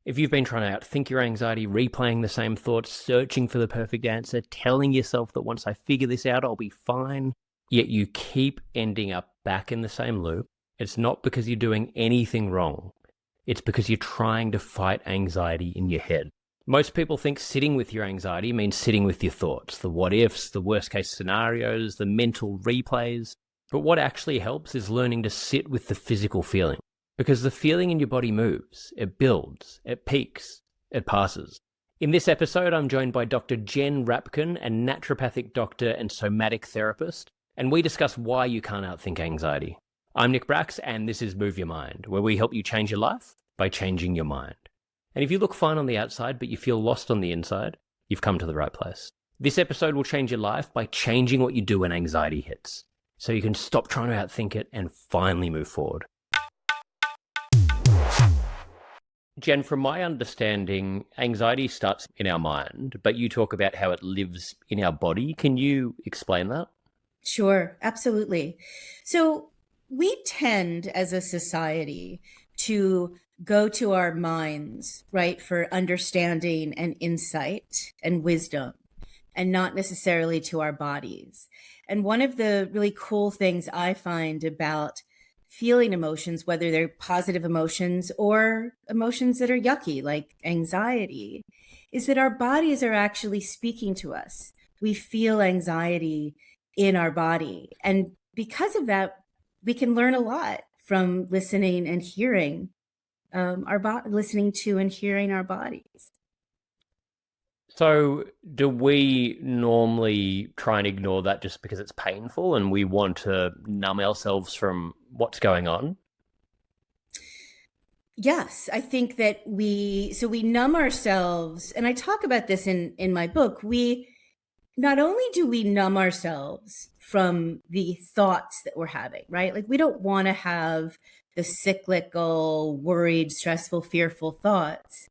If you've been trying to outthink your anxiety, replaying the same thoughts, searching for the perfect answer, telling yourself that once I figure this out, I'll be fine, yet you keep ending up back in the same loop, it's not because you're doing anything wrong. It's because you're trying to fight anxiety in your head. Most people think sitting with your anxiety means sitting with your thoughts, the what-ifs, the worst-case scenarios, the mental replays. But what actually helps is learning to sit with the physical feeling. Because the feeling in your body moves, it builds, it peaks, it passes. In this episode, I'm joined by Dr. Jenn Rapkin, a naturopathic doctor and somatic therapist, and we discuss why you can't outthink anxiety. I'm Nick Bracks, and this is Move Your Mind, where we help you change your life by changing your mind. And if you look fine on the outside, but you feel lost on the inside, you've come to the right place. This episode will change your life by changing what you do when anxiety hits, so you can stop trying to outthink it and finally move forward. Jen, from my understanding, anxiety starts in our mind, but you talk about how it lives in our body. Can you explain that? Sure, absolutely. So we tend as a society to go to our minds, right, for understanding and insight and wisdom, and not necessarily to our bodies. And one of the really cool things I find about feeling emotions, whether they're positive emotions or emotions that are yucky, like anxiety, is that our bodies are actually speaking to us. We feel anxiety in our body. And because of that, we can learn a lot from listening and hearing listening to and hearing our bodies. So, do we normally try and ignore that just because it's painful and we want to numb ourselves from what's going on? Yes, I think that we numb ourselves, and I talk about this in my book. We not only do we numb ourselves from the thoughts that we're having, right? Like we don't want to have the cyclical, worried, stressful, fearful thoughts,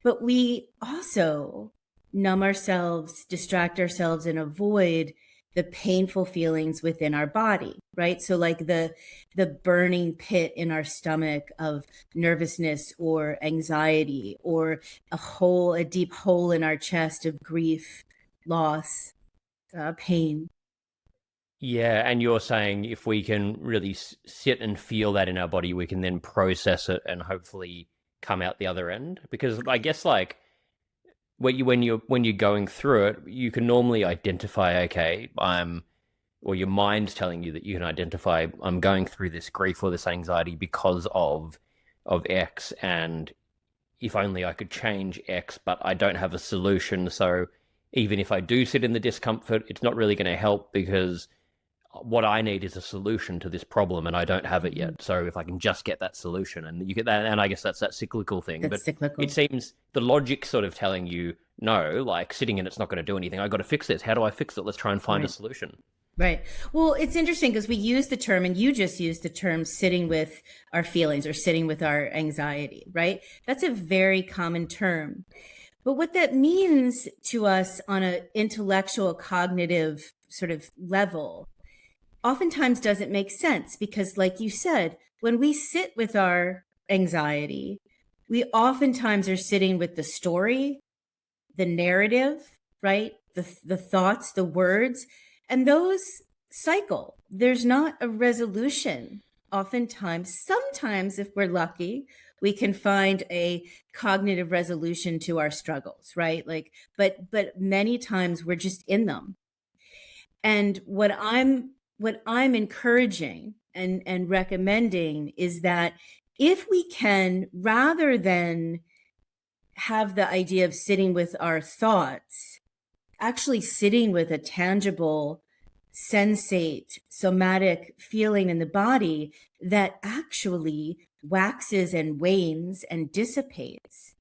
but we also numb ourselves, distract ourselves, and avoid the painful feelings within our body, right? So like the burning pit in our stomach of nervousness or anxiety, or a deep hole in our chest of grief, loss, pain. Yeah, and you're saying if we can really sit and feel that in our body, we can then process it and hopefully come out the other end. Because I guess like when you're going through it, you can normally identify, okay, or your mind's telling you that you can identify, I'm going through this grief or this anxiety because of X, and if only I could change X, but I don't have a solution. So even if I do sit in the discomfort, it's not really going to help because what I need is a solution to this problem and I don't have it Mhm. yet. So if I can just get that solution, and you get that, and I guess that's that cyclical thing. That's But it cyclical. seems the logic sort of telling you, no, like sitting in it's not going to do anything. I got to fix this. How do I fix it? Let's try and find a Right. solution. Right. Well, it's interesting because we use the term, and you just used the term sitting with our feelings or sitting with our anxiety, right? That's a very common term. But what that means to us on an intellectual, cognitive sort of level oftentimes doesn't make sense because, like you said, when we sit with our anxiety, we oftentimes are sitting with the story, the narrative, right? The thoughts, the words, and those cycle. There's not a resolution. Oftentimes, sometimes if we're lucky, we can find a cognitive resolution to our struggles, right? Like, but many times we're just in them. And what I'm encouraging and recommending is that if we can, rather than have the idea of sitting with our thoughts, actually sitting with a tangible, sensate, somatic feeling in the body that actually waxes and wanes and dissipates,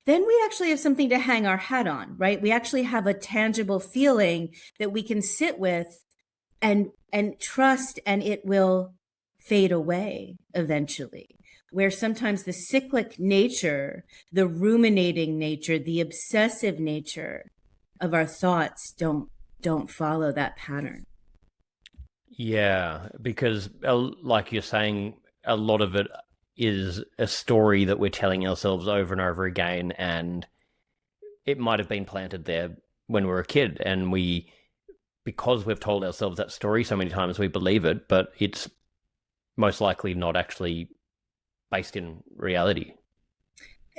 then we actually have something to hang our hat on, right? We actually have a tangible feeling that we can sit with and trust, and it will fade away eventually. Where sometimes the cyclic nature, the ruminating nature, the obsessive nature of our thoughts don't follow that pattern. Yeah, because like you're saying, a lot of it is a story that we're telling ourselves over and over again, and it might have been planted there when we were a kid, and because we've told ourselves that story so many times, we believe it, but it's most likely not actually based in reality.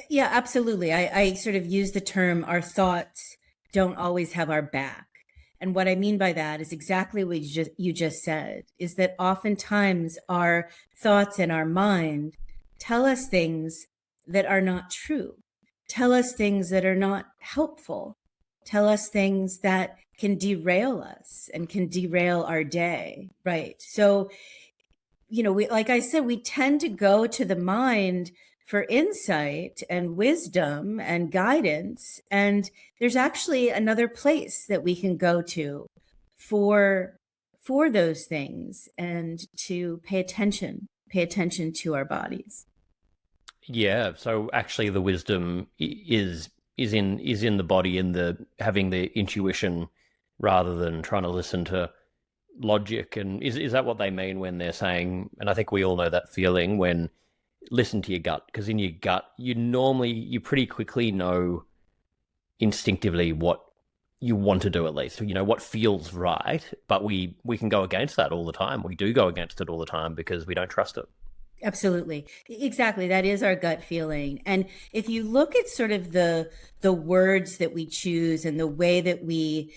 Yeah, absolutely. I sort of use the term our thoughts don't always have our back. And what I mean by that is exactly what you just said, is that oftentimes our thoughts in our mind tell us things that are not true, tell us things that are not helpful, tell us things that can derail us and can derail our day, right? So, like I said, we tend to go to the mind for insight and wisdom and guidance. And there's actually another place that we can go to for those things, and to pay attention to our bodies. Yeah, so actually the wisdom is in the body, in the having the intuition rather than trying to listen to logic. And is that what they mean when they're saying, and I think we all know that feeling when listen to your gut, because in your gut you pretty quickly know instinctively what you want to do, at least what feels right, but we can go against that all the time. We do go against it all the time because we don't trust it. Absolutely. Exactly. That is our gut feeling. And if you look at sort of the words that we choose and the way that we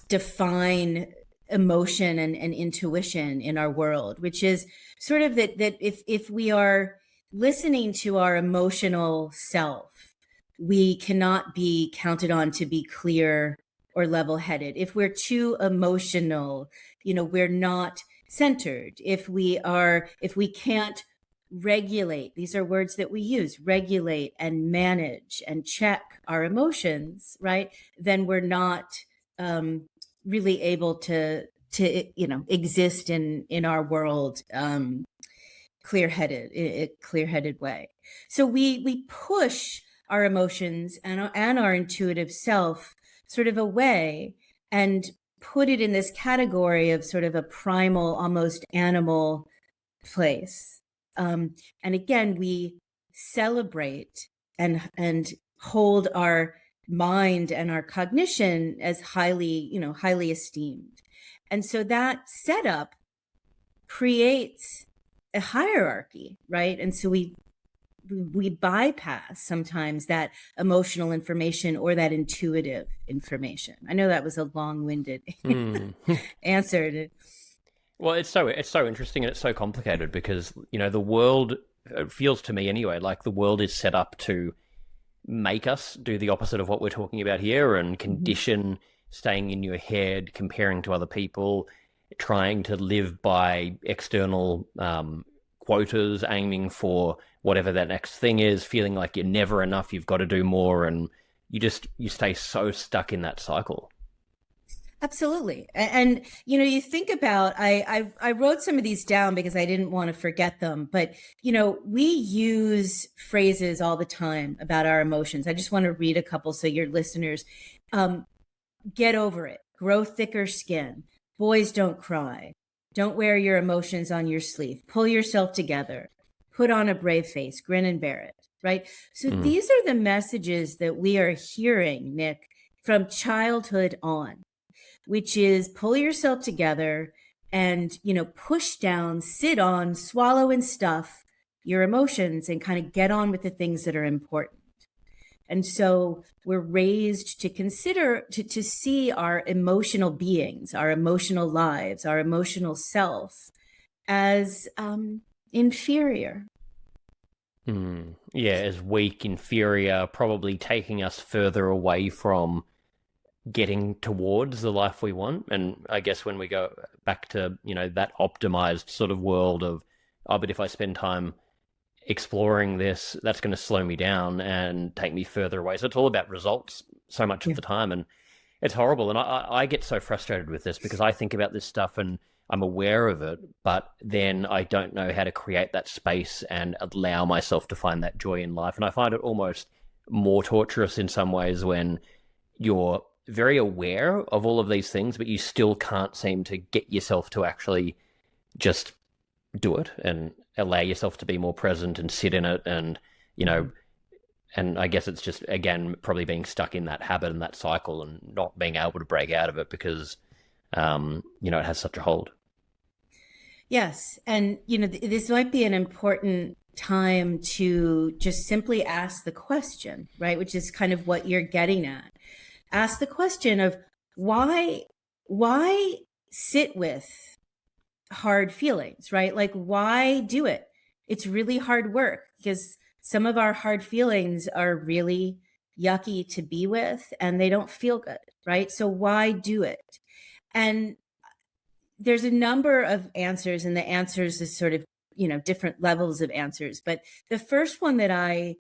define emotion and intuition in our world, which is sort of that if we are listening to our emotional self, we cannot be counted on to be clear or level-headed. If we're too emotional, we're not centered. If we can't regulate, these are words that we use, regulate and manage and check our emotions, right? Then we're not really able to exist in our world clear-headed way. So we push our emotions and our intuitive self sort of away and put it in this category of sort of a primal, almost animal place. And again, we celebrate and hold our mind and our cognition as highly esteemed. And so that setup creates a hierarchy, right? And so we bypass sometimes that emotional information or that intuitive information. I know that was a long-winded answer to... Well, it's so interesting, and it's so complicated because the world, it feels to me anyway, like the world is set up to make us do the opposite of what we're talking about here, and condition staying in your head, comparing to other people, trying to live by external quotas, aiming for whatever that next thing is, feeling like you're never enough, you've got to do more, and you stay so stuck in that cycle. Absolutely. And you think about, I wrote some of these down because I didn't want to forget them, but we use phrases all the time about our emotions. I just want to read a couple so your listeners get over it, grow thicker skin, boys don't cry, don't wear your emotions on your sleeve, pull yourself together, put on a brave face, grin and bear it, right? So these are the messages that we are hearing, Nick, from childhood on, which is pull yourself together and, push down, sit on, swallow and stuff your emotions and kind of get on with the things that are important. And so we're raised to consider, to see our emotional beings, our emotional lives, our emotional self as inferior. Yeah, as weak, inferior, probably taking us further away from getting towards the life we want. And I guess when we go back to that optimized sort of world of, oh, but if I spend time exploring this, that's going to slow me down and take me further away. So it's all about results so much of the time, and it's horrible. And I get so frustrated with this because I think about this stuff and I'm aware of it, but then I don't know how to create that space and allow myself to find that joy in life. And I find it almost more torturous in some ways when you're very aware of all of these things, but you still can't seem to get yourself to actually just do it and allow yourself to be more present and sit in it. And, you know, and I guess it's just, again, probably being stuck in that habit and that cycle and not being able to break out of it because, you know, it has such a hold. Yes. And, you know, this might be an important time to just simply ask the question, right? Which is kind of what you're getting at. Ask the question of why sit with hard feelings, right? Like, why do it? It's really hard work because some of our hard feelings are really yucky to be with and they don't feel good, right? So why do it? And there's a number of answers, and the answers is sort of, you know, different levels of answers. But the first one that I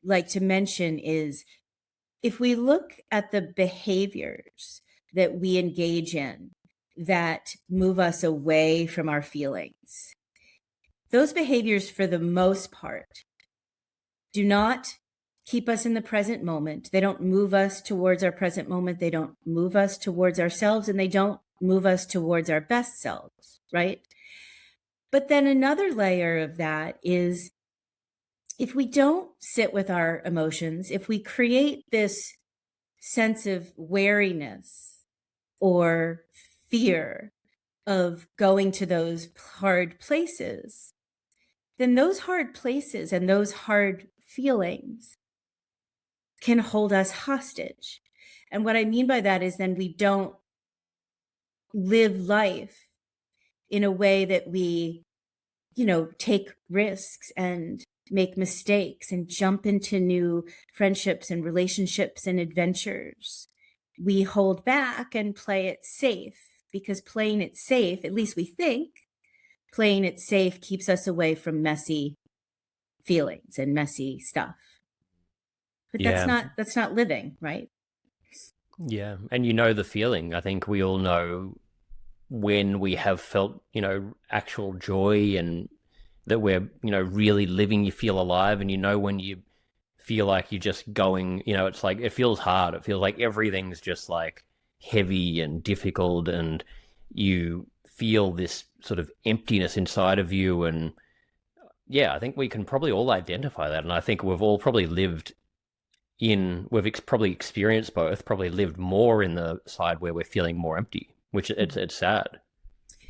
like to mention is if we look at the behaviors that we engage in that move us away from our feelings, those behaviors, for the most part, do not keep us in the present moment. They don't move us towards our present moment. They don't move us towards ourselves, and they don't move us towards our best selves, right? But then another layer of that is if we don't sit with our emotions, if we create this sense of wariness or fear of going to those hard places, then those hard places and those hard feelings can hold us hostage. And what I mean by that is then we don't live life in a way that we, you know, take risks and make mistakes and jump into new friendships and relationships and adventures. We hold back and play it safe because playing it safe, at least we think, playing it safe keeps us away from messy feelings and messy stuff. But Yeah. that's not living, right? Yeah. And you know the feeling. I think we all know when we have felt, you know, actual joy and that we're, you know, really living, you feel alive. And you know when you feel like you're just going, you know, it's like it feels hard. It feels like everything's just like heavy and difficult, and you feel this sort of emptiness inside of you. And yeah, I think we can probably all identify that. And I think we've all probably lived probably experienced both, probably lived more in the side where we're feeling more empty, which it's sad.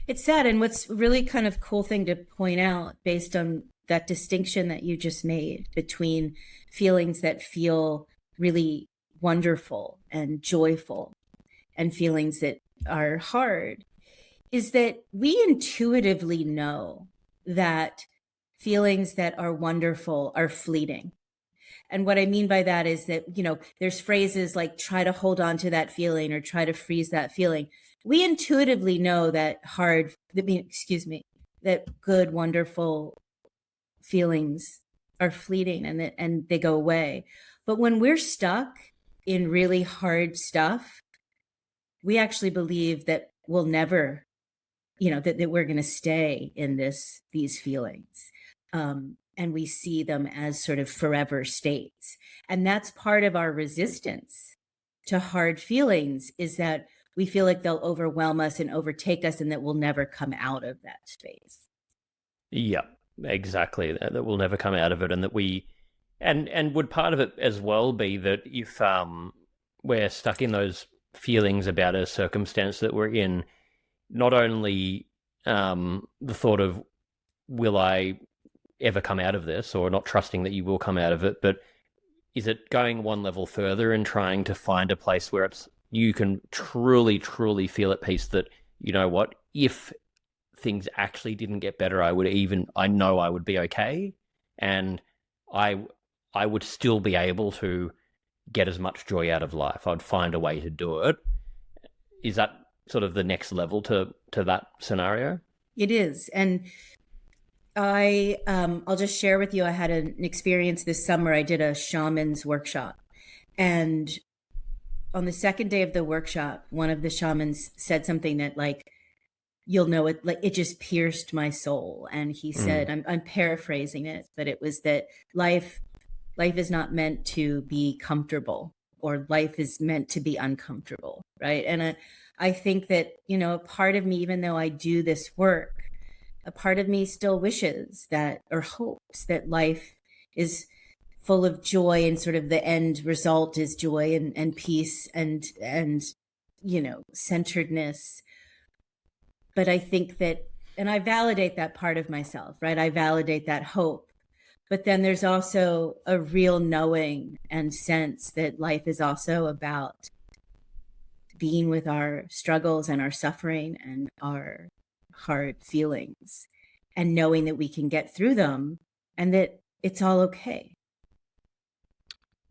It's sad. And what's really kind of cool thing to point out based on that distinction that you just made between feelings that feel really wonderful and joyful and feelings that are hard is that we intuitively know that feelings that are wonderful are fleeting. And what I mean by that is that, you know, there's phrases like try to hold on to that feeling or try to freeze that feeling. We intuitively know that that good, wonderful feelings are fleeting and they go away. But when we're stuck in really hard stuff, we actually believe that we'll never, you know, that we're going to stay in these feelings. And we see them as sort of forever states. And that's part of our resistance to hard feelings, is that we feel like they'll overwhelm us and overtake us and that we'll never come out of that space. Yeah, exactly. That we'll never come out of it, and that and would part of it as well be that if we're stuck in those feelings about a circumstance that we're in, not only the thought of will I ever come out of this, or not trusting that you will come out of it, but is it going one level further and trying to find a place where you can truly, truly feel at peace that, you know what, if things actually didn't get better, I know I would be okay, and I I would still be able to get as much joy out of life. I'd find a way to do it. Is that sort of the next level to that scenario? It is. And I'll just share with you, I had an experience this summer. I did a shaman's workshop, and on the second day of the workshop, one of the shamans said something that, like, you'll know it, like, it just pierced my soul. And he said, I'm paraphrasing it, but it was that life is not meant to be comfortable, or life is meant to be uncomfortable, right? And I think that, you know, a part of me, even though I do this work, a part of me still wishes that, or hopes that, life is full of joy, and sort of the end result is joy and peace and centeredness. But I think that, and I validate that part of myself, right? I validate that hope. But then there's also a real knowing and sense that life is also about being with our struggles and our suffering and our hard feelings, and knowing that we can get through them and that it's all okay.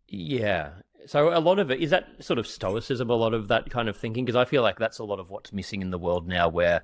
Yeah. So a lot of it is that sort of stoicism, a lot of that kind of thinking, because I feel like that's a lot of what's missing in the world now, where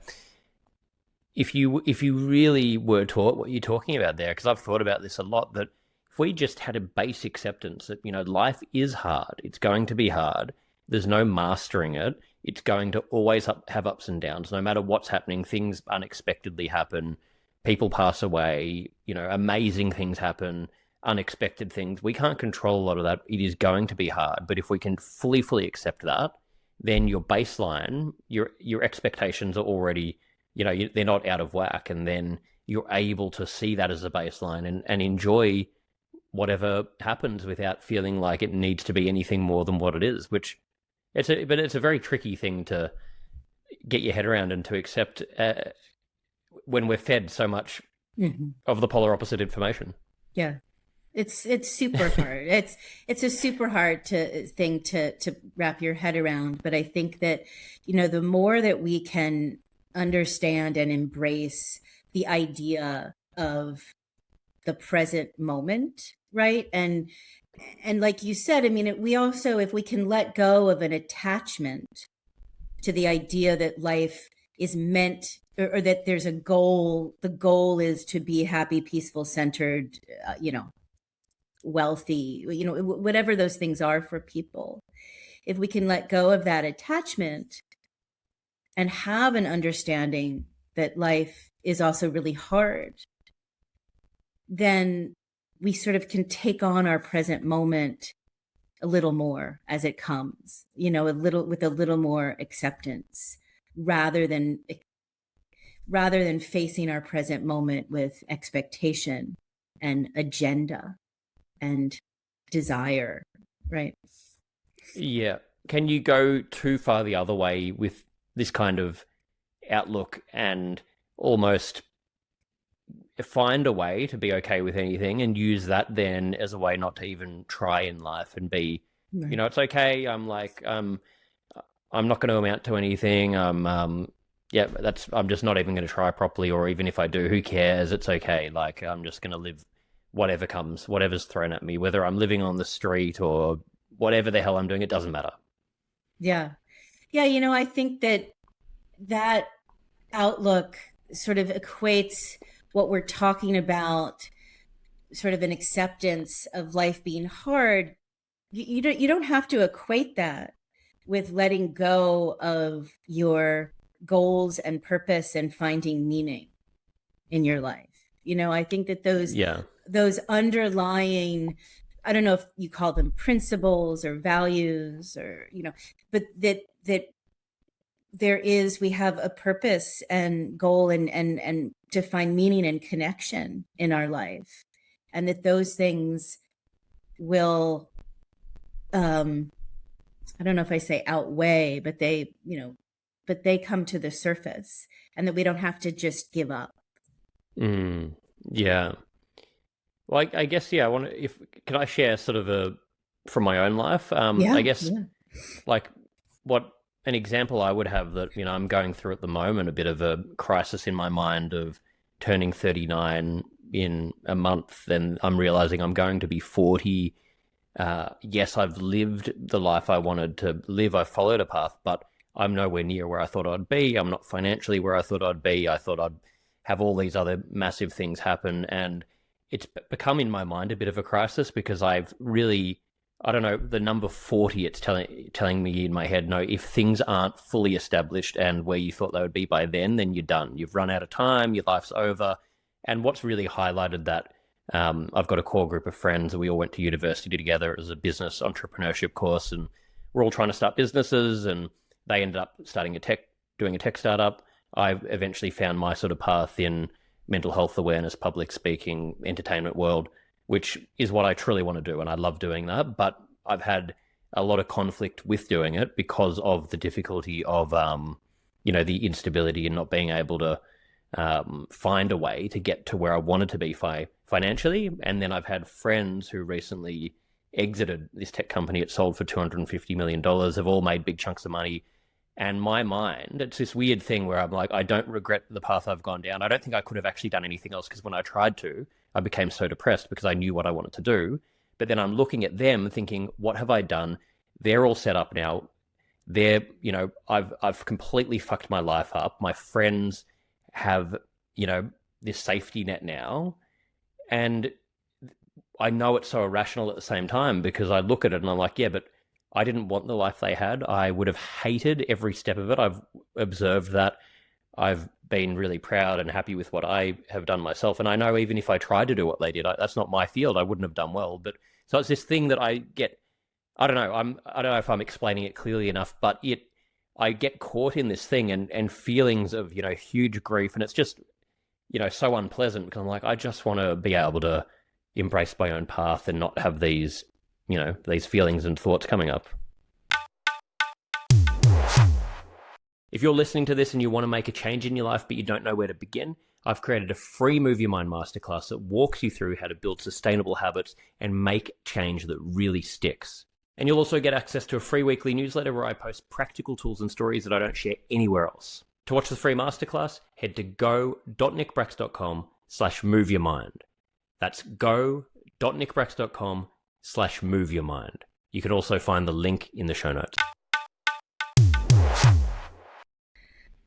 if you really were taught what you're talking about there, because I've thought about this a lot, that if we just had a base acceptance that, life is hard, it's going to be hard, there's no mastering it, it's going to always have ups and downs, no matter what's happening, things unexpectedly happen, people pass away, amazing things happen, unexpected things. We can't control a lot of that. It is going to be hard. But if we can fully accept that, then your baseline, your expectations are already, they're not out of whack. And then you're able to see that as a baseline and enjoy whatever happens without feeling like it needs to be anything more than what it is, which but it's a very tricky thing to get your head around and to accept when we're fed so much of the polar opposite information. Yeah. It's super hard. It's a super hard thing to wrap your head around. But I think that, the more that we can understand and embrace the idea of the present moment, right? And like you said, I mean, we also, if we can let go of an attachment to the idea that life is meant, or that there's a goal, the goal is to be happy, peaceful, centered, wealthy, whatever those things are for people. If we can let go of that attachment and have an understanding that life is also really hard, then we sort of can take on our present moment a little more as it comes, with a little more acceptance, rather than facing our present moment with expectation and agenda and desire, right? Yeah. Can you go too far the other way with this kind of outlook and almost find a way to be okay with anything and use that then as a way not to even try in life and be, Right. it's okay. I'm not going to amount to anything. I'm just not even going to try properly. Or even if I do, who cares? It's okay. Like, I'm just going to live whatever comes, whatever's thrown at me, whether I'm living on the street or whatever the hell I'm doing, it doesn't matter. Yeah. Yeah. I think that outlook sort of equates what we're talking about, sort of an acceptance of life being hard. You don't have to equate that with letting go of your goals and purpose and finding meaning in your life. I think that those underlying, I don't know if you call them principles or values, or but that we have a purpose and goal and to find meaning and connection in our life, and that those things will I don't know if I say outweigh, but they come to the surface, and that we don't have to just give up. Yeah. Well, I guess, yeah, can I share sort of from my own life? Yeah, I guess, yeah. like, what an example I would have that, I'm going through at the moment, a bit of a crisis in my mind of turning 39 in a month, and I'm realizing I'm going to be 40. Yes, I've lived the life I wanted to live. I followed a path, but I'm nowhere near where I thought I'd be. I'm not financially where I thought I'd be. I thought I'd have all these other massive things happen. And it's become in my mind a bit of a crisis, because I've really, I don't know, the number 40, it's telling me in my head, no, if things aren't fully established and where you thought they would be by then you're done. You've run out of time, your life's over. And what's really highlighted that, I've got a core group of friends. We all went to university together. It was a business entrepreneurship course, and we're all trying to start businesses, and they ended up doing a tech startup. I eventually found my sort of path in mental health awareness, public speaking, entertainment world, which is what I truly want to do. And I love doing that. But I've had a lot of conflict with doing it because of the difficulty of, the instability and not being able to find a way to get to where I wanted to be financially. And then I've had friends who recently exited this tech company. It sold for $250 million. Have all made big chunks of money. And my mind, it's this weird thing where I'm like, I don't regret the path I've gone down. I don't think I could have actually done anything else, because when I tried to, I became so depressed because I knew what I wanted to do. But then I'm looking at them thinking, what have I done? They're all set up now. I've completely fucked my life up. My friends have, this safety net now. And I know it's so irrational at the same time, because I look at it and I'm like, yeah, but I didn't want the life they had. I would have hated every step of it. I've observed that. I've been really proud and happy with what I have done myself. And I know even if I tried to do what they did, that's not my field. I wouldn't have done well. But so it's this thing that I get, I don't know. I don't know if I'm explaining it clearly enough, but I get caught in this thing and feelings of, huge grief. And it's just, so unpleasant, because I'm like, I just want to be able to embrace my own path and not have these feelings and thoughts coming up. If you're listening to this and you want to make a change in your life, but you don't know where to begin, I've created a free Move Your Mind masterclass that walks you through how to build sustainable habits and make change that really sticks. And you'll also get access to a free weekly newsletter where I post practical tools and stories that I don't share anywhere else. To watch the free masterclass, head to go.nickbracks.com/moveyourmind. That's go.nickbracks.com/moveyourmind. You can also find the link in the show notes.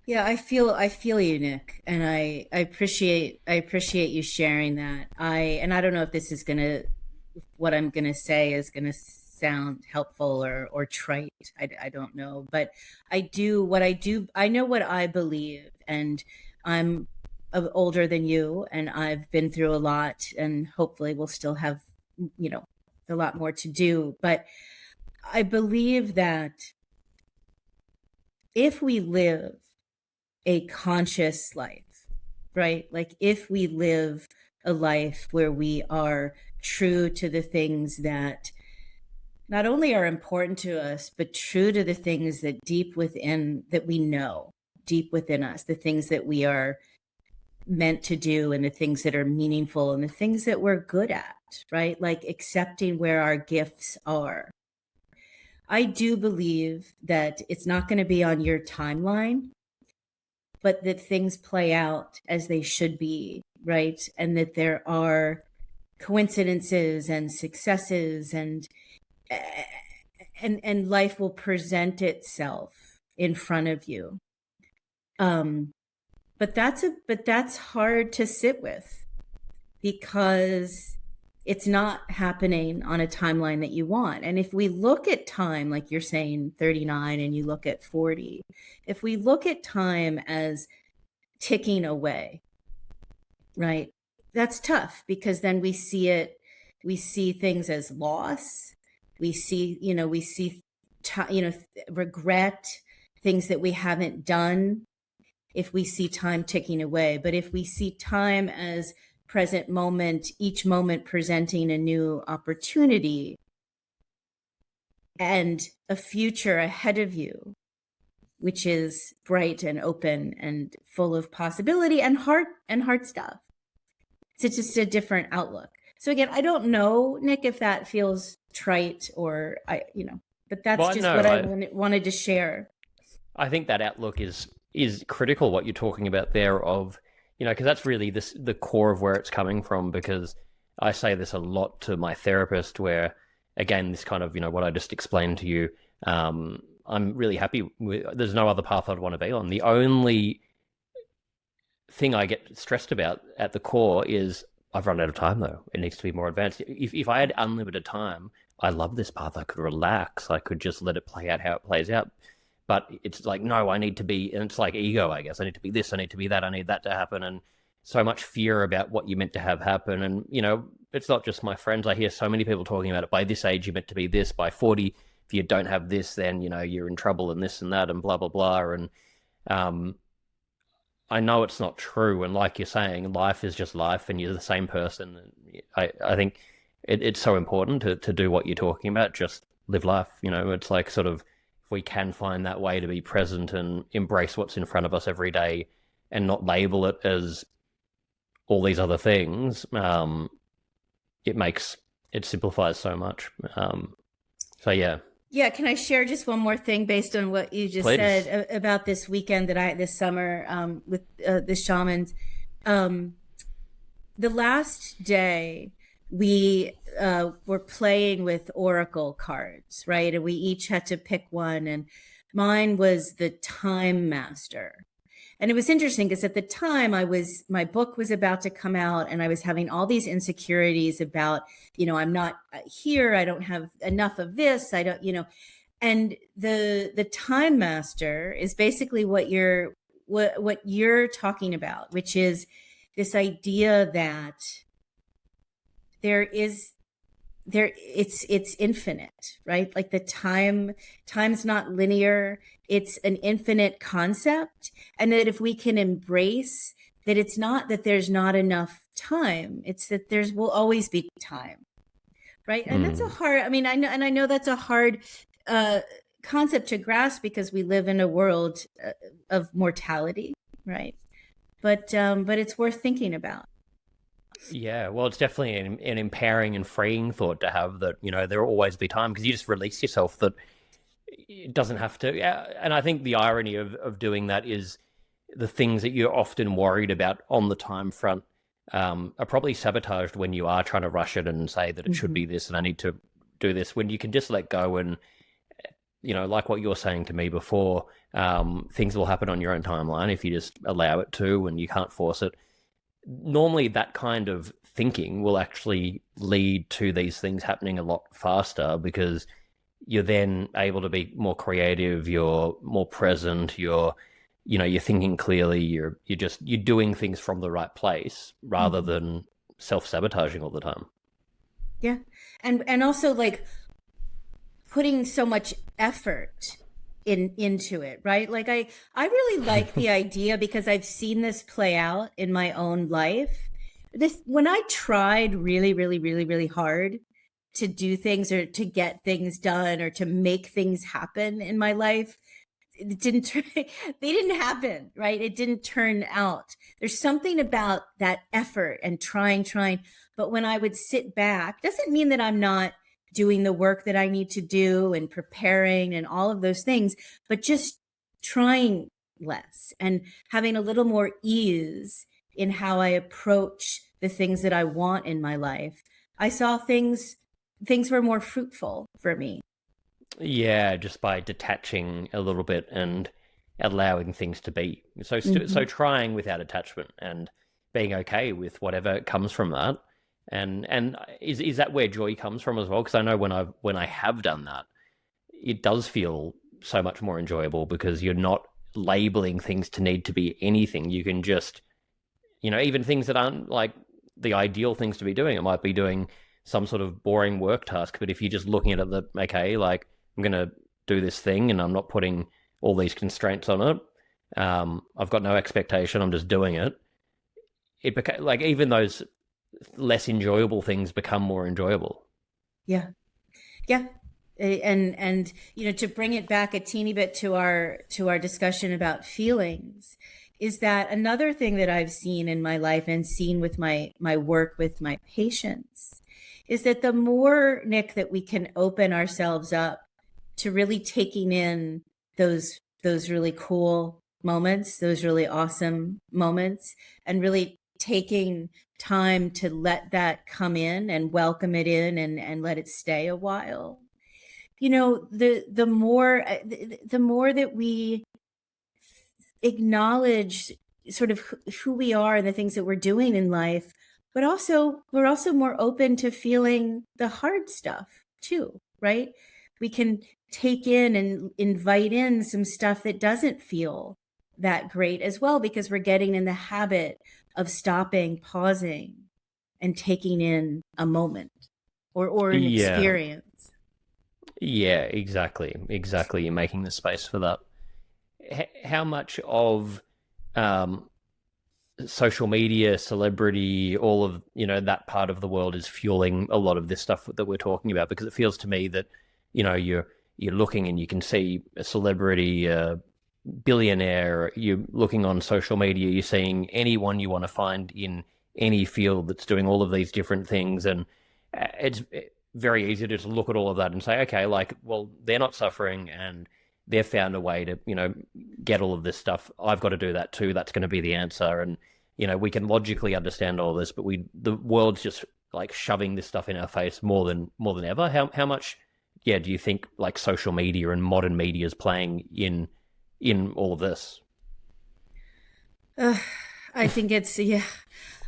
Yeah, I feel you, Nick, and I appreciate you sharing that. I don't know if this is what I'm gonna say is gonna sound helpful or trite. I don't know, but I know what I believe, and I'm older than you, and I've been through a lot, and hopefully we'll still have, a lot more to do. But I believe that if we live a conscious life, right? Like if we live a life where we are true to the things that not only are important to us, but true to the things that that we know deep within us, the things that we are meant to do, and the things that are meaningful, and the things that we're good at, right? Like accepting where our gifts are. I do believe that it's not going to be on your timeline, but that things play out as they should be, right? And that there are coincidences and successes, and life will present itself in front of you. But that's hard to sit with, because it's not happening on a timeline that you want. And if we look at time, like you're saying 39 and you look at 40, if we look at time as ticking away, right? That's tough, because then we see things as loss. We see regret, things that we haven't done, if we see time ticking away. But if we see time as present moment, each moment presenting a new opportunity and a future ahead of you, which is bright and open and full of possibility and hard stuff. It's just a different outlook. So again, I don't know, Nick, if that feels trite or but that's what I wanted to share. I think that outlook is critical, what you're talking about there, of, because that's really the core of where it's coming from. Because I say this a lot to my therapist, where, again, this kind of, what I just explained to you, I'm really happy with, there's no other path I'd want to be on. The only thing I get stressed about at the core is I've run out of time, though. It needs to be more advanced. If I had unlimited time, I love this path. I could relax. I could just let it play out how it plays out. But it's like, no, I need to be, and it's like ego, I guess. I need to be this, I need to be that, I need that to happen. And so much fear about what you meant to have happen. And, it's not just my friends. I hear so many people talking about it. By this age, you're meant to be this. By 40, if you don't have this, then, you're in trouble, and this and that, and blah, blah, blah. And I know it's not true. And like you're saying, life is just life and you're the same person. And I think it's so important to do what you're talking about, just live life. It's like sort of, if we can find that way to be present and embrace what's in front of us every day and not label it as all these other things, it makes, it simplifies so much. So yeah, Yeah, can I share just one more thing based on what you just please. said about this weekend this summer with the shamans? Um, the last day we were playing with oracle cards, right? And we each had to pick one, and mine was the Time Master. And it was interesting because at the time my book was about to come out, and I was having all these insecurities about, I'm not here, I don't have enough of this, I don't, and the Time Master is basically what you're talking about, which is this idea that there is it's infinite, right? Like time's not linear, it's an infinite concept. And that if we can embrace that, it's not that there's not enough time, it's that there's will always be time, right? And that's a Mm. hard, I know that's a hard concept to grasp because we live in a world of mortality, right? But it's worth thinking about. Yeah, well, it's definitely an empowering and freeing thought to have, that, there will always be time, because you just release yourself that it doesn't have to. Yeah, and I think the irony of doing that is the things that you're often worried about on the time front are probably sabotaged when you are trying to rush it and say that it should Mm-hmm. be this and I need to do this, when you can just let go and, like what you're saying to me before, things will happen on your own timeline if you just allow it to, and you can't force it. Normally that kind of thinking will actually lead to these things happening a lot faster, because you're then able to be more creative, you're more present, you're thinking clearly, you're doing things from the right place rather Mm-hmm. than self-sabotaging all the time. Yeah. And also like putting so much effort into it, right? Like I really like the idea because I've seen this play out in my own life. This when I tried really, really, really, really hard to do things or to get things done or to make things happen in my life, it didn't turn, they didn't happen, right? It didn't turn out. There's something about that effort and trying, but when I would sit back, doesn't mean that I'm not doing the work that I need to do and preparing and all of those things, but just trying less and having a little more ease in how I approach the things that I want in my life. I saw things were more fruitful for me. Yeah, just by detaching a little bit and allowing things to be. So Mm-hmm. trying without attachment and being okay with whatever comes from that. And is that where joy comes from as well? Because I know when I have done that, it does feel so much more enjoyable, because you're not labeling things to need to be anything. You can just, even things that aren't like the ideal things to be doing. It might be doing some sort of boring work task, but if you're just looking at it, that okay, like I'm gonna do this thing, and I'm not putting all these constraints on it. I've got no expectation. I'm just doing it. It became like, even those less enjoyable things become more enjoyable. Yeah. Yeah. And to bring it back a teeny bit to our discussion about feelings, is that another thing that I've seen in my life and seen with my work with my patients is that the more, Nick, that we can open ourselves up to really taking in those really cool moments, those really awesome moments, and really taking time to let that come in and welcome it in and let it stay a while. The more that we acknowledge sort of who we are and the things that we're doing in life, but also we're also more open to feeling the hard stuff too, right? We can take in and invite in some stuff that doesn't feel that great as well, because we're getting in the habit of stopping, pausing, and taking in a moment or an Yeah, experience. yeah, exactly. You're making the space for that. How much of social media, celebrity, all of, that part of the world is fueling a lot of this stuff that we're talking about, because it feels to me that, you're looking and you can see a celebrity, billionaire, you're looking on social media, you're seeing anyone you want to find in any field that's doing all of these different things. And it's very easy to just look at all of that and say, okay, like, well, they're not suffering and they've found a way to, get all of this stuff. I've got to do that too. That's going to be the answer. And, we can logically understand all this, but the world's just like shoving this stuff in our face more than ever. How much, do you think like social media and modern media is playing in all of this? I think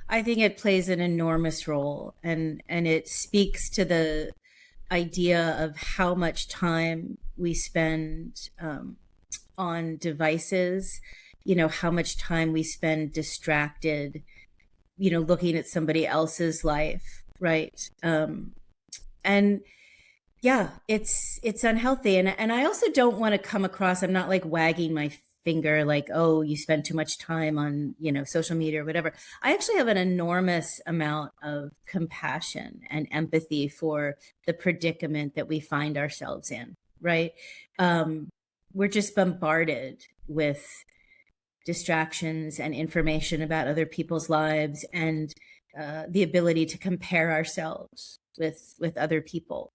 I think it plays an enormous role, and it speaks to the idea of how much time we spend on devices, how much time we spend distracted, looking at somebody else's life, right? And yeah, it's unhealthy. And I also don't want to come across, I'm not like wagging my finger like, oh, you spend too much time on, social media or whatever. I actually have an enormous amount of compassion and empathy for the predicament that we find ourselves in, right? We're just bombarded with distractions and information about other people's lives, and the ability to compare ourselves with other people.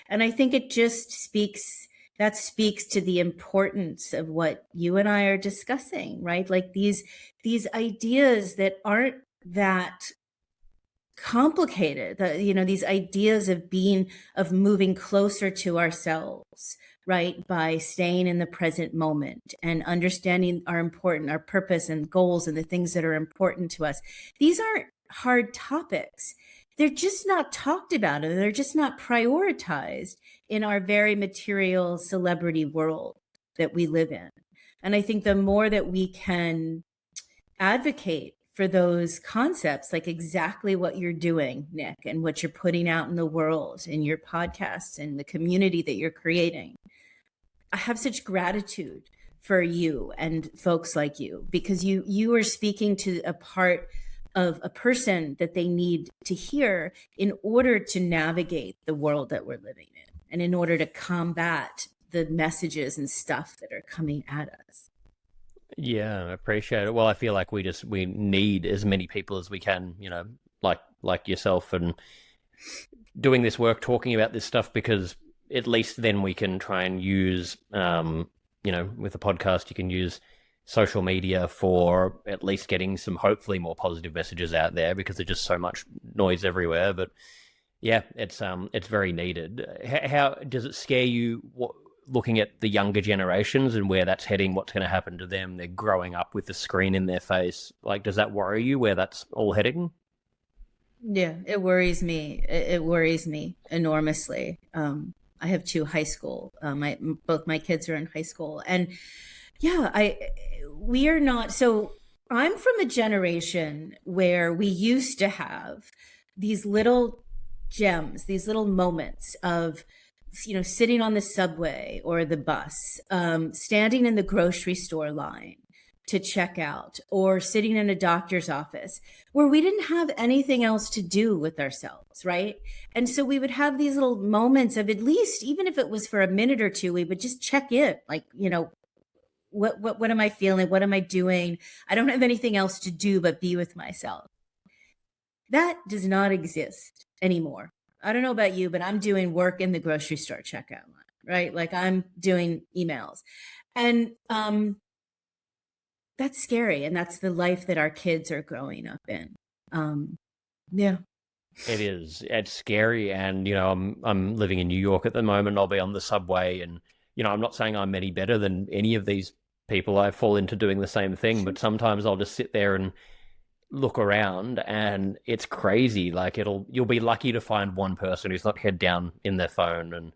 And I think it just speaks to the importance of what you and I are discussing, right? Like these ideas that aren't that complicated, these ideas of moving closer to ourselves, right? By staying in the present moment and understanding our purpose and goals and the things that are important to us. These aren't hard topics. They're just not talked about, and they're just not prioritized in our very material celebrity world that we live in. And I think the more that we can advocate for those concepts, like exactly what you're doing, Nick, and what you're putting out in the world, in your podcasts and the community that you're creating, I have such gratitude for you and folks like you, because you are speaking to a part of a person that they need to hear in order to navigate the world that we're living in, and in order to combat the messages and stuff that are coming at us. Yeah, I appreciate it. Well, I feel like we need as many people as we can, like yourself, and doing this work, talking about this stuff, because at least then we can try and use, with a podcast, you can use social media for at least getting some hopefully more positive messages out there, because there's just so much noise everywhere. But yeah, it's very needed. How does it scare you looking at the younger generations and where that's heading? What's going to happen to them? They're growing up with the screen in their face. Like, does that worry you where that's all heading? Yeah, it worries me. It worries me enormously. I have two high school. Both my kids are in high school, and yeah, we are not. So I'm from a generation where we used to have these little gems, these little moments of, sitting on the subway or the bus, standing in the grocery store line to check out, or sitting in a doctor's office where we didn't have anything else to do with ourselves, right? And so we would have these little moments of, at least, even if it was for a minute or two, we would just check in, like, what am I feeling? What am I doing? I don't have anything else to do but be with myself. That does not exist anymore. I don't know about you, but I'm doing work in the grocery store checkout line, right? Like I'm doing emails. And that's scary. And that's the life that our kids are growing up in. Yeah. It is. It's scary. And, I'm living in New York at the moment. I'll be on the subway, and, I'm not saying I'm any better than any of these people. I fall into doing the same thing, but sometimes I'll just sit there and look around, and it's crazy. Like you'll be lucky to find one person who's not head down in their phone, and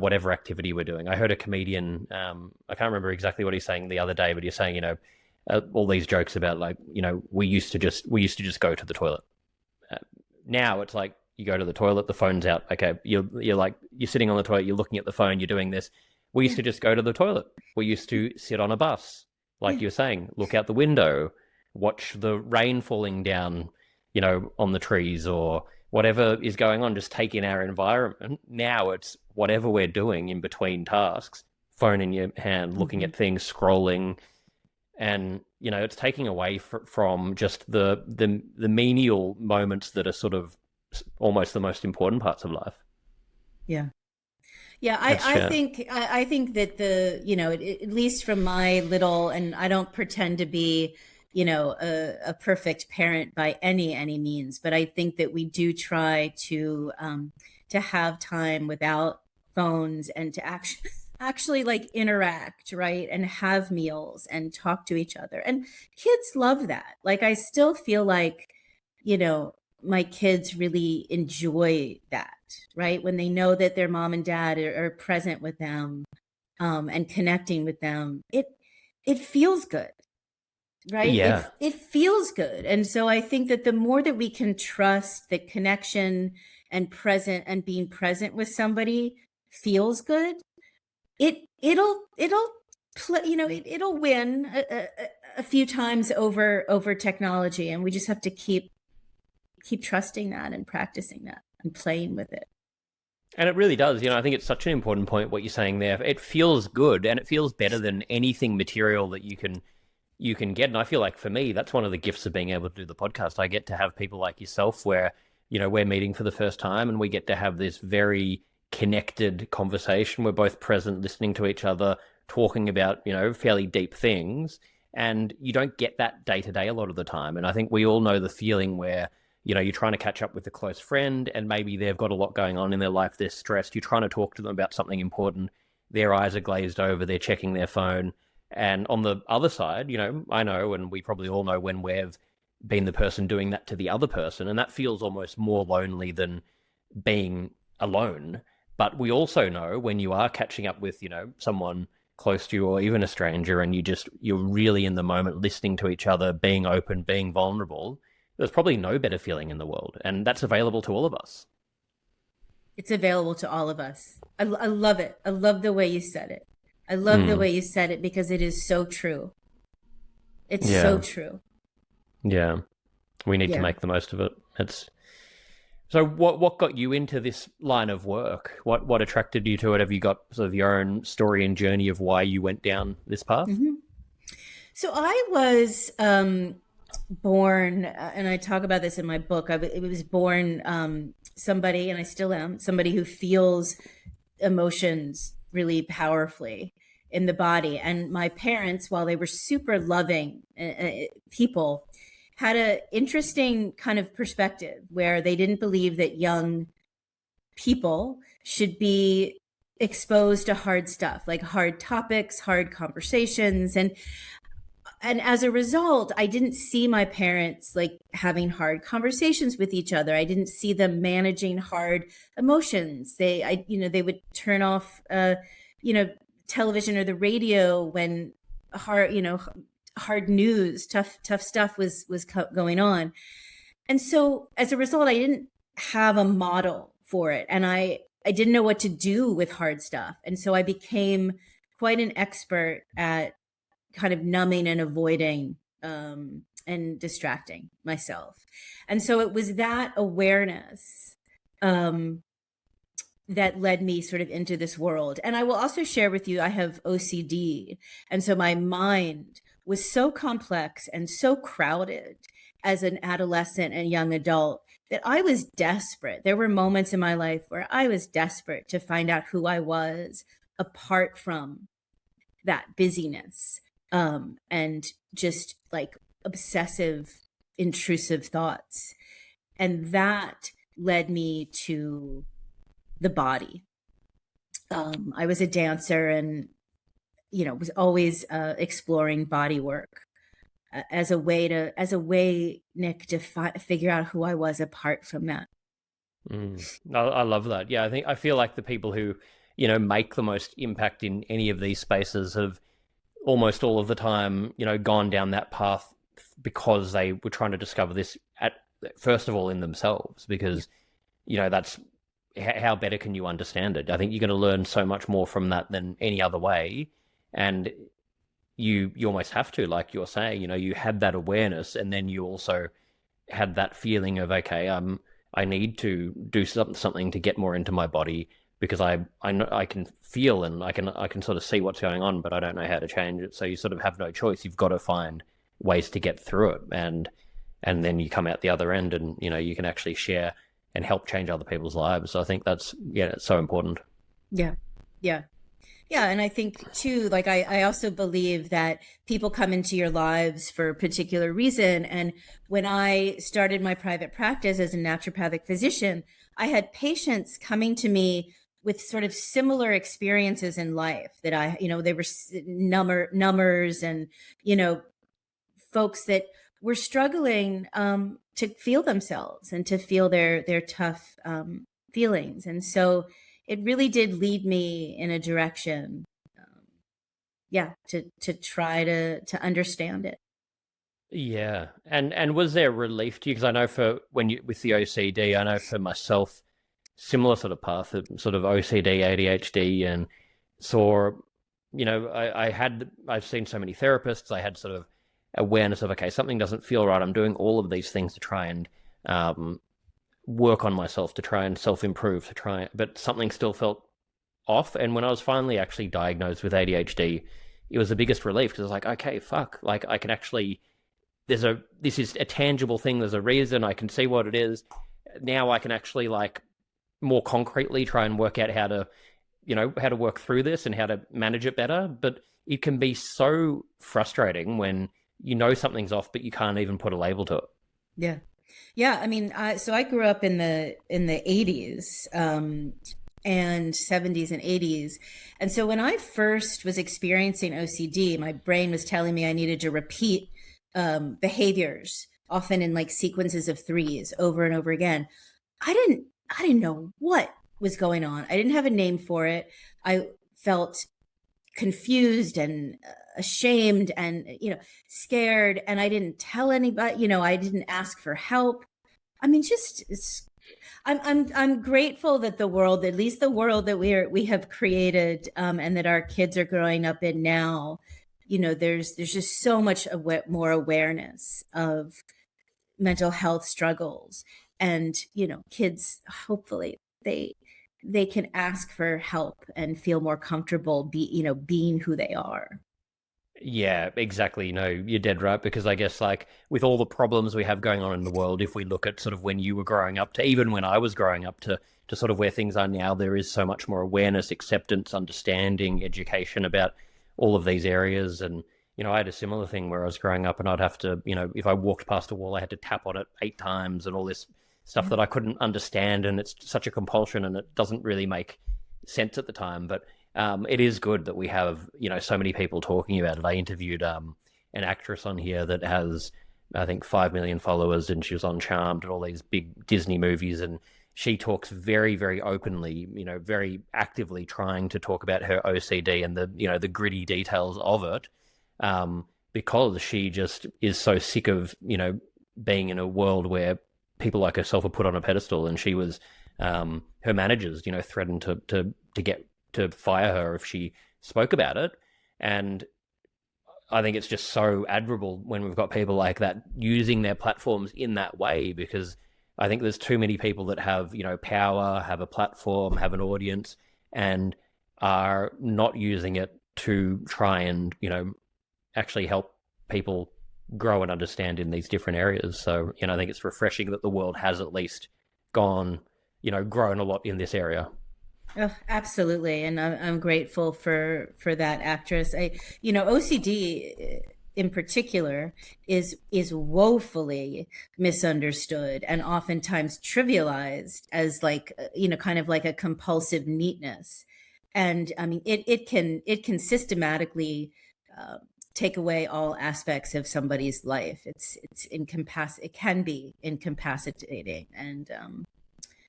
whatever activity we're doing. I heard a comedian, I can't remember exactly what he's saying the other day, but he's saying, all these jokes about, like, we used to just go to the toilet. Now it's like you go to the toilet, the phone's out. Okay, you're sitting on the toilet, you're looking at the phone, you're doing this. We used to just go to the toilet. We used to sit on a bus, like you're saying, look out the window. watch the rain falling down, on the trees or whatever is going on, just take in our environment. Now it's whatever we're doing in between tasks, phone in your hand, looking at things, scrolling, and it's taking away from just the menial moments that are sort of almost the most important parts of life. Yeah. Yeah, I think that at least from my little, and I don't pretend to be, a perfect parent by any means, but I think that we do try to have time without phones and to actually like interact, right? And have meals and talk to each other. And kids love that. Like I still feel like, my kids really enjoy that, right? When they know that their mom and dad are present with them, and connecting with them, it feels good, right? Yeah. It feels good. And so I think that the more that we can trust that connection and being present with somebody feels good, it'll play, it'll win a few times over technology, and we just have to keep trusting that and practicing that and playing with it. And it really does. I think it's such an important point what you're saying there. It feels good, and it feels better than anything material that you can get. And I feel like for me, that's one of the gifts of being able to do the podcast. I get to have people like yourself where, we're meeting for the first time and we get to have this very connected conversation. We're both present, listening to each other, talking about, fairly deep things. And you don't get that day to day a lot of the time. And I think we all know the feeling where, you're trying to catch up with a close friend and maybe they've got a lot going on in their life. They're stressed. You're trying to talk to them about something important. Their eyes are glazed over. They're checking their phone. And on the other side, I know, and we probably all know when we've been the person doing that to the other person, and that feels almost more lonely than being alone. But we also know when you are catching up with, someone close to you or even a stranger, and you're really in the moment, listening to each other, being open, being vulnerable, there's probably no better feeling in the world. And that's available to all of us. It's available to all of us. I love it. I love the way you said it. I love the way you said it because it is so true. It's so true. Yeah. We need to make the most of it. So what got you into this line of work? What attracted you to it? Have you got sort of your own story and journey of why you went down this path? So I was born, and I talk about this in my book. It was born somebody, and I still am, somebody who feels emotions really powerfully in the body. And my parents, while they were super loving people, had an interesting kind of perspective where they didn't believe that young people should be exposed to hard stuff, like hard topics, hard conversations. And as a result, I didn't see my parents like having hard conversations with each other. I didn't see them managing hard emotions. They would turn off, television or the radio when hard news, tough stuff was going on. And so as a result, I didn't have a model for it. And I didn't know what to do with hard stuff. And so I became quite an expert at kind of numbing and avoiding and distracting myself. And so it was that awareness that led me sort of into this world. And I will also share with you, I have OCD. And so my mind was so complex and so crowded as an adolescent and young adult that I was desperate. There were moments in my life where I was desperate to find out who I was apart from that busyness, and just like obsessive, intrusive thoughts. And that led me to the body. I was a dancer and, was always exploring body work as a way, Nick, to figure out who I was apart from that. I love that. Yeah, I feel like the people who, make the most impact in any of these spaces have almost all of the time, gone down that path because they were trying to discover this first of all in themselves, because, that's how better can you understand it? I think you're going to learn so much more from that than any other way. And you almost have to, like you're saying, you had that awareness, and then you also had that feeling of, okay, I need to do something to get more into my body, because I know I can feel, and I can sort of see what's going on, but I don't know how to change it. So you sort of have no choice. You've got to find ways to get through it, and then you come out the other end, and you can actually share and help change other people's lives. So I think that's, yeah, it's so important. Yeah. Yeah. Yeah, and I think too, like I also believe that people come into your lives for a particular reason. And when I started my private practice as a naturopathic physician, I had patients coming to me with sort of similar experiences in life that they were numbers and, you know, folks that were struggling to feel themselves and to feel their tough feelings. And so it really did lead me in a direction, yeah, to try to understand it. Yeah. And was there relief to you? Because I know for when you with the OCD, I know for myself, similar sort of path of sort of OCD, ADHD, and saw, I've seen so many therapists. I had sort of awareness of, okay, something doesn't feel right. I'm doing all of these things to try and work on myself, to try and self-improve, but something still felt off. And when I was finally actually diagnosed with ADHD, it was the biggest relief, because I was like, okay, fuck, like I can actually, this is a tangible thing. There's a reason. I can see what it is. Now I can actually, like, more concretely try and work out how to work through this and how to manage it better. But it can be so frustrating when something's off, but you can't even put a label to it. Yeah. Yeah. I mean, so I grew up in the 80s, and 70s and 80s. And so when I first was experiencing OCD, my brain was telling me I needed to repeat behaviors, often in like sequences of threes, over and over again. I didn't know what was going on. I didn't have a name for it. I felt confused and ashamed and, scared. And I didn't tell anybody, I didn't ask for help. I mean, I'm grateful that the world, at least the world that we have created, and that our kids are growing up in now, there's just so much more awareness of mental health struggles, and kids, hopefully they can ask for help and feel more comfortable being who they are. Yeah, exactly. You're dead right, because I guess, like, with all the problems we have going on in the world, if we look at sort of when you were growing up to even when I was growing up to sort of where things are now, there is so much more awareness, acceptance, understanding, education about all of these areas. And, I had a similar thing where I was growing up, and I'd have to, if I walked past a wall, I had to tap on it 8 times, and all this stuff that I couldn't understand. And it's such a compulsion, and it doesn't really make sense at the time. But it is good that we have, so many people talking about it. I interviewed an actress on here that has, I think, 5 million followers, and she was on Charmed and all these big Disney movies. And she talks very, very openly, very actively trying to talk about her OCD and the gritty details of it, because she just is so sick of, being in a world where people like herself are put on a pedestal. And she was, her managers, threatened to fire her if she spoke about it. And I think it's just so admirable when we've got people like that using their platforms in that way, because I think there's too many people that have, power, have a platform, have an audience, and are not using it to try and, actually help people grow and understand in these different areas. So, I think it's refreshing that the world has at least grown a lot in this area. Oh, absolutely. And I'm grateful for that actress. OCD in particular is woefully misunderstood and oftentimes trivialized as, like, kind of like a compulsive neatness. And I mean, it can systematically take away all aspects of somebody's life. It can be incapacitating. And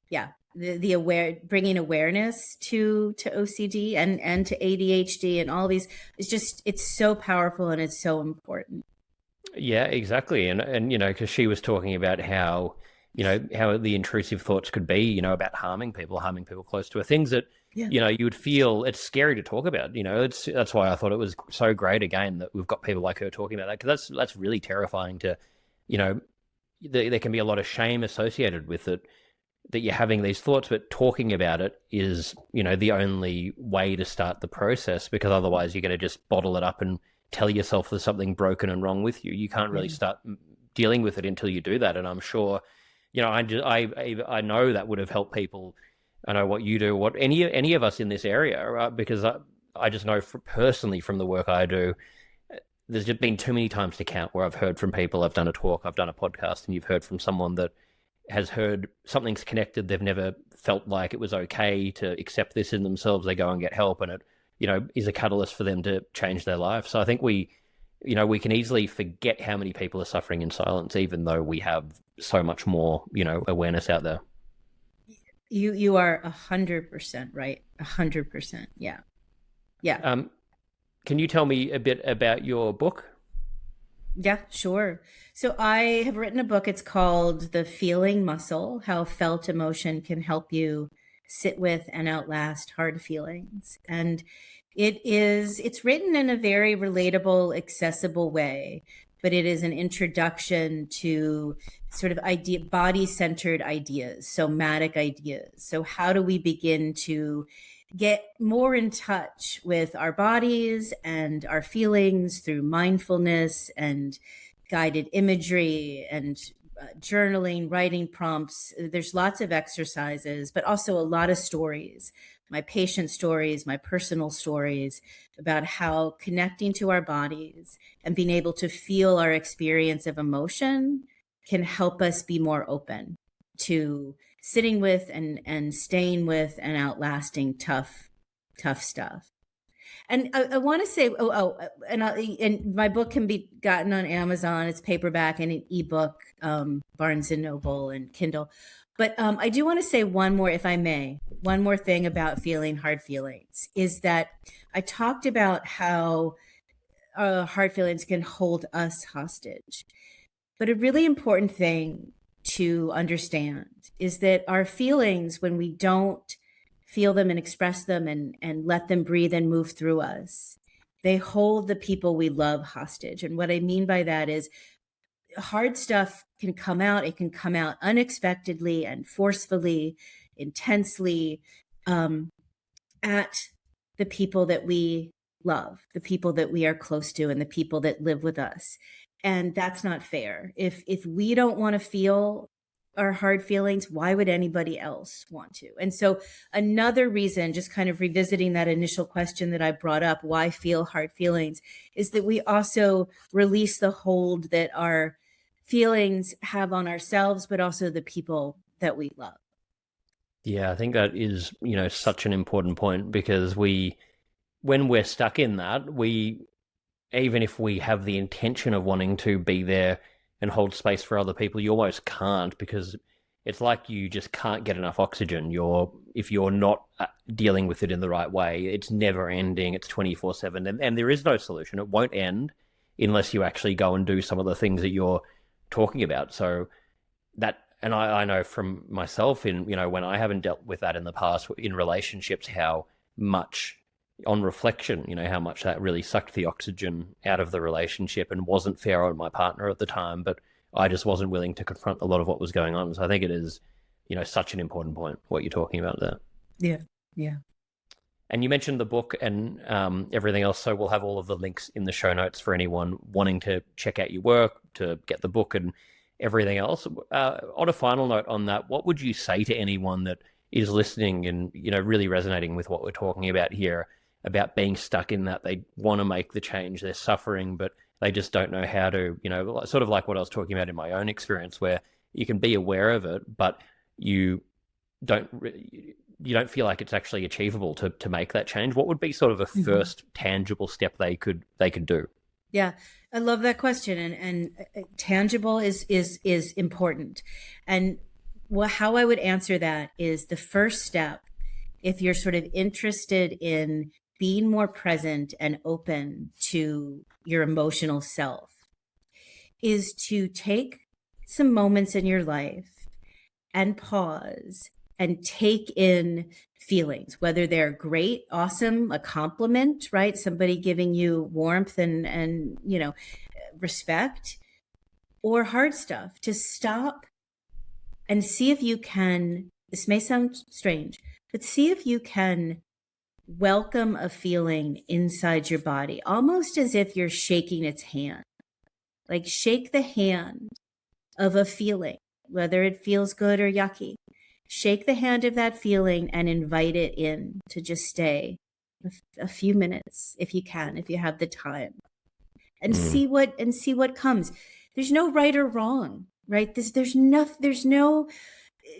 yeah, bringing awareness to OCD and to ADHD and all these is just, it's so powerful and it's so important. Yeah, exactly. And because she was talking about how, how the intrusive thoughts could be, about harming people close to her, things that Yeah. you would feel it's scary to talk about. That's why I thought it was so great again that we've got people like her talking about that, because that's really terrifying to, you know, there can be a lot of shame associated with it, that you're having these thoughts, but talking about it is, the only way to start the process, because otherwise you're going to just bottle it up and tell yourself there's something broken and wrong with you. You can't really start dealing with it until you do that. And I'm sure, I know that would have helped people. I know what you do, what any of us in this area, because I just know personally from the work I do, there's just been too many times to count where I've heard from people. I've done a talk, I've done a podcast, and you've heard from someone that has heard something's connected. They've never felt like it was okay to accept this in themselves. They go and get help, and it, is a catalyst for them to change their life. So I think we can easily forget how many people are suffering in silence, even though we have so much more, awareness out there. You are 100% right. 100%. Yeah. Yeah. Can you tell me a bit about your book? Yeah, sure. So I have written a book. It's called The Feeling Muscle: How Felt Emotion Can Help You Sit With and Outlast Hard Feelings. And it's written in a very relatable, accessible way, but it is an introduction to sort of body-centered ideas, somatic ideas. So how do we begin to get more in touch with our bodies and our feelings through mindfulness and guided imagery and journaling, writing prompts? There's lots of exercises, but also a lot of stories, my patient stories, my personal stories about how connecting to our bodies and being able to feel our experience of emotion can help us be more open to sitting with and staying with and outlasting tough stuff. And I want to say, and my book can be gotten on Amazon. It's paperback and an ebook, Barnes and Noble and Kindle. But I do want to say one more, if I may, one more thing about feeling hard feelings is that I talked about how hard feelings can hold us hostage. But a really important thing to understand is that our feelings, when we don't feel them and express them and let them breathe and move through us, they hold the people we love hostage. And what I mean by that is hard stuff can come out. It can come out unexpectedly and forcefully, intensely, at the people that we love, the people that we are close to, and the people that live with us. And that's not fair. If we don't want to feel our hard feelings, why would anybody else want to? And so another reason, just kind of revisiting that initial question that I brought up, why feel hard feelings, is that we also release the hold that our feelings have on ourselves, but also the people that we love. Yeah, I think that is, such an important point, because when we're stuck in that, even if we have the intention of wanting to be there and hold space for other people, you almost can't, because it's like you just can't get enough oxygen. If you're not dealing with it in the right way, it's never ending. It's 24/7, and there is no solution. It won't end unless you actually go and do some of the things that you're talking about. So that, and I know from myself, in when I haven't dealt with that in the past in relationships, how much, on reflection, how much that really sucked the oxygen out of the relationship and wasn't fair on my partner at the time, but I just wasn't willing to confront a lot of what was going on. So I think it is, such an important point, what you're talking about there. Yeah. Yeah. And you mentioned the book and everything else, so we'll have all of the links in the show notes for anyone wanting to check out your work, to get the book and everything else. On a final note on that, what would you say to anyone that is listening and, really resonating with what we're talking about here, about being stuck in that? They want to make the change, they're suffering, but they just don't know how to, sort of like what I was talking about in my own experience, where you can be aware of it, but you don't feel like it's actually achievable to make that change. What would be sort of a first tangible step they could do? Yeah, I love that question, and tangible is important. And how I would answer that is, the first step, if you're sort of interested in being more present and open to your emotional self, is to take some moments in your life and pause and take in feelings, whether they're great, awesome, a compliment, right? Somebody giving you warmth and respect, or hard stuff. To stop and see if you can, this may sound strange, but see if you can welcome a feeling inside your body, almost as if you're shaking its hand. Like shake the hand of a feeling, whether it feels good or yucky. Shake the hand of that feeling and invite it in to just stay a few minutes if you can, if you have the time, and see what comes. There's no right or wrong, right? There's no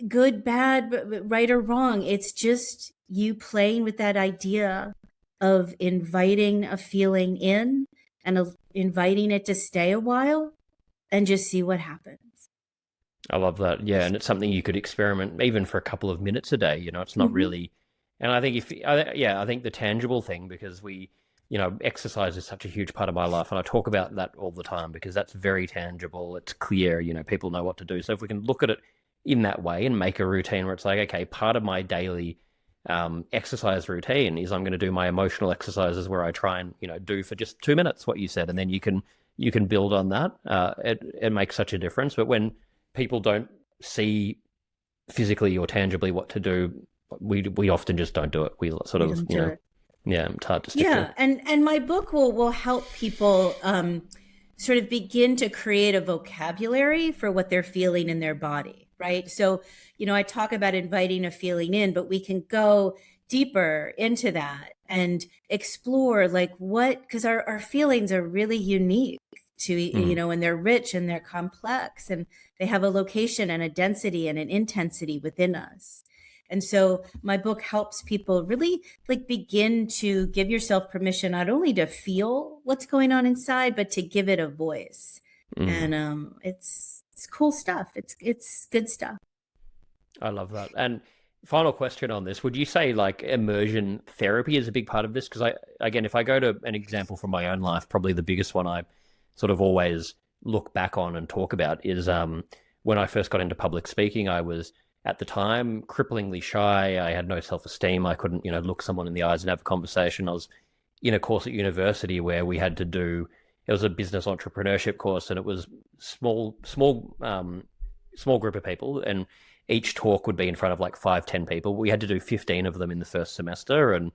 good, bad, right or wrong. It's just you playing with that idea of inviting a feeling in and inviting it to stay a while and just see what happens. I love that. Yeah, and it's something you could experiment even for a couple of minutes a day. It's not really. And I think I think the tangible thing, because exercise is such a huge part of my life, and I talk about that all the time because that's very tangible. It's clear. People know what to do. So if we can look at it in that way and make a routine where it's like, okay, part of my daily exercise routine is I'm going to do my emotional exercises where I try and do for just 2 minutes what you said, and then you can build on that. It makes such a difference. But when people don't see physically or tangibly what to do, we often just don't do it. We sort of yeah, it's hard to stick to. And my book will help people sort of begin to create a vocabulary for what they're feeling in their body, right? So I talk about inviting a feeling in, but we can go deeper into that and explore like because our feelings are really unique to and they're rich and they're complex, and they have a location and a density and an intensity within us. And so my book helps people really like begin to give yourself permission not only to feel what's going on inside, but to give it a voice. And it's cool stuff. It's good stuff. I love that. And final question on this, would you say like immersion therapy is a big part of this? Because again, if I go to an example from my own life, probably the biggest one I sort of always look back on and talk about is when I first got into public speaking. I was at the time cripplingly shy. I had no self-esteem. I couldn't, look someone in the eyes and have a conversation. I was in a course at university where we had to do, it was a business entrepreneurship course, and it was small group of people, and each talk would be in front of like 5-10 people. We had to do 15 of them in the first semester, and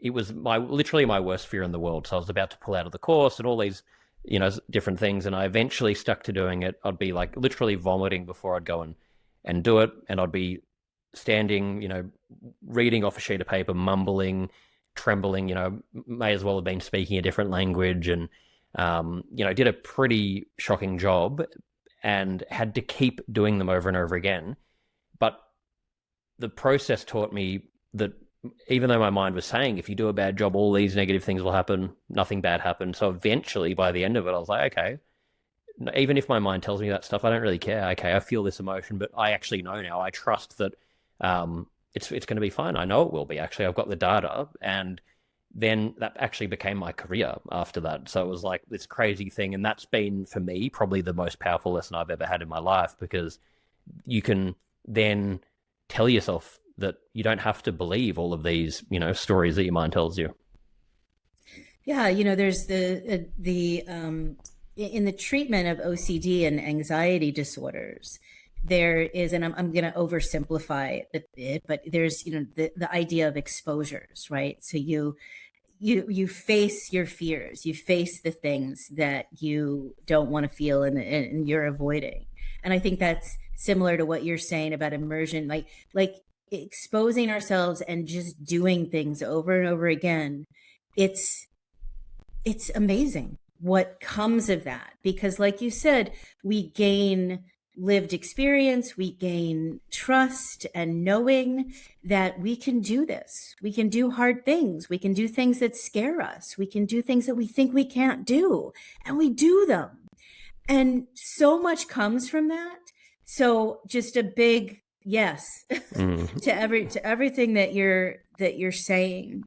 it was literally my worst fear in the world. So I was about to pull out of the course and all these different things, and I eventually stuck to doing it. I'd be like literally vomiting before I'd go and do it, and I'd be standing, reading off a sheet of paper, mumbling, trembling, may as well have been speaking a different language, and did a pretty shocking job and had to keep doing them over and over again. But the process taught me that even though my mind was saying, if you do a bad job, all these negative things will happen, nothing bad happened. So eventually, by the end of it, I was like, okay, even if my mind tells me that stuff, I don't really care. Okay, I feel this emotion, but I actually know now. I trust that it's going to be fine. I know it will be. Actually, I've got the data. And then that actually became my career after that. So it was like this crazy thing. And that's been, for me, probably the most powerful lesson I've ever had in my life, because you can then tell yourself that you don't have to believe all of these, stories that your mind tells you. Yeah, there's the in the treatment of OCD and anxiety disorders, there is, and I'm going to oversimplify it, but there's the idea of exposures, right? So you face your fears, you face the things that you don't want to feel and you're avoiding. And I think that's similar to what you're saying about immersion, like exposing ourselves and just doing things over and over again. It's amazing what comes of that, because like you said, we gain lived experience, we gain trust and knowing that we can do this. We can do hard things. We can do things that scare us. We can do things that we think we can't do, and we do them. And so much comes from that. So just a big yes to everything that you're saying,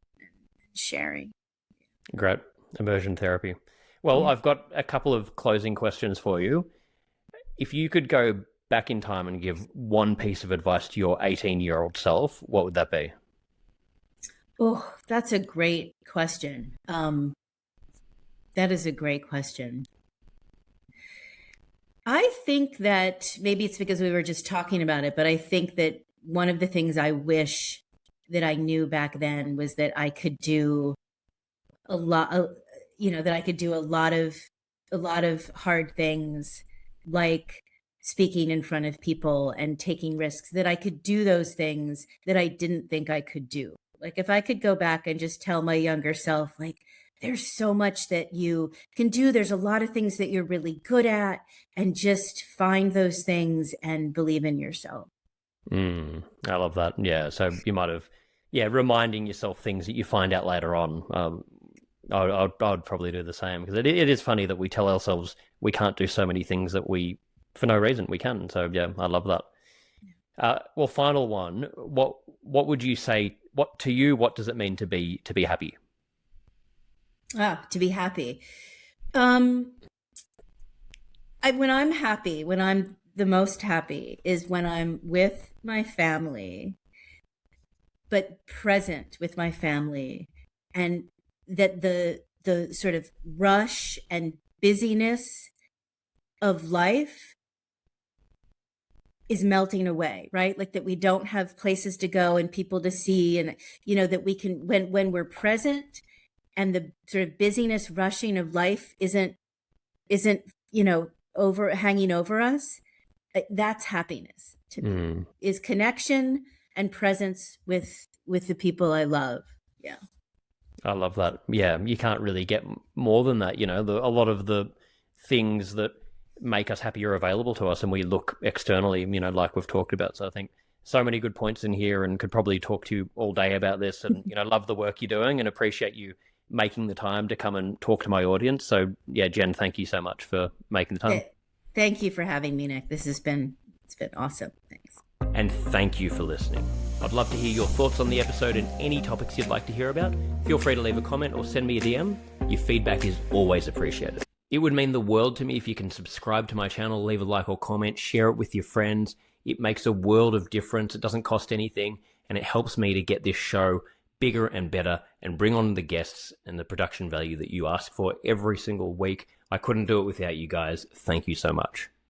sharing. Great. Immersion therapy. Well, I've got a couple of closing questions for you. If you could go back in time and give one piece of advice to your 18-year-old self, what would that be? Oh, that's a great question. That is a great question. I think that maybe it's because we were just talking about it, but I think that one of the things I wish that I knew back then was that I could do a lot of, that I could do a lot of hard things, like speaking in front of people and taking risks, that I could do those things that I didn't think I could do. Like if I could go back and just tell my younger self, like, there's so much that you can do. There's a lot of things that you're really good at, and just find those things and believe in yourself. I love that. Yeah. So you might have, reminding yourself things that you find out later on. I'd probably do the same, because it is funny that we tell ourselves we can't do so many things that we, for no reason, we can. So yeah, I love that. Well, final one. What would you say? What does it mean to be happy? To be happy. When I'm happy, when I'm the most happy, is when I'm with my family, but present with my family, and that the sort of rush and busyness of life is melting away, right? Like that we don't have places to go and people to see, and that we can, when we're present, and the sort of busyness, rushing of life isn't hanging over us. That's happiness to me. Is connection and presence with the people I love. Yeah, I love that. Yeah, you can't really get more than that. A lot of the things that make us happy are available to us, and we look externally, like we've talked about. So I think so many good points in here, and could probably talk to you all day about this. And love the work you're doing, and appreciate you making the time to come and talk to my audience. So yeah, Jen, thank you so much for making the time. Thank you for having me, Nick. It's been awesome. Thanks. And thank you for listening. I'd love to hear your thoughts on the episode and any topics you'd like to hear about. Feel free to leave a comment or send me a DM. Your feedback is always appreciated. It would mean the world to me if you can subscribe to my channel, leave a like or comment, share it with your friends. It makes a world of difference. It doesn't cost anything, and it helps me to get this show bigger and better and bring on the guests and the production value that you ask for every single week. I couldn't do it without you guys. Thank you so much.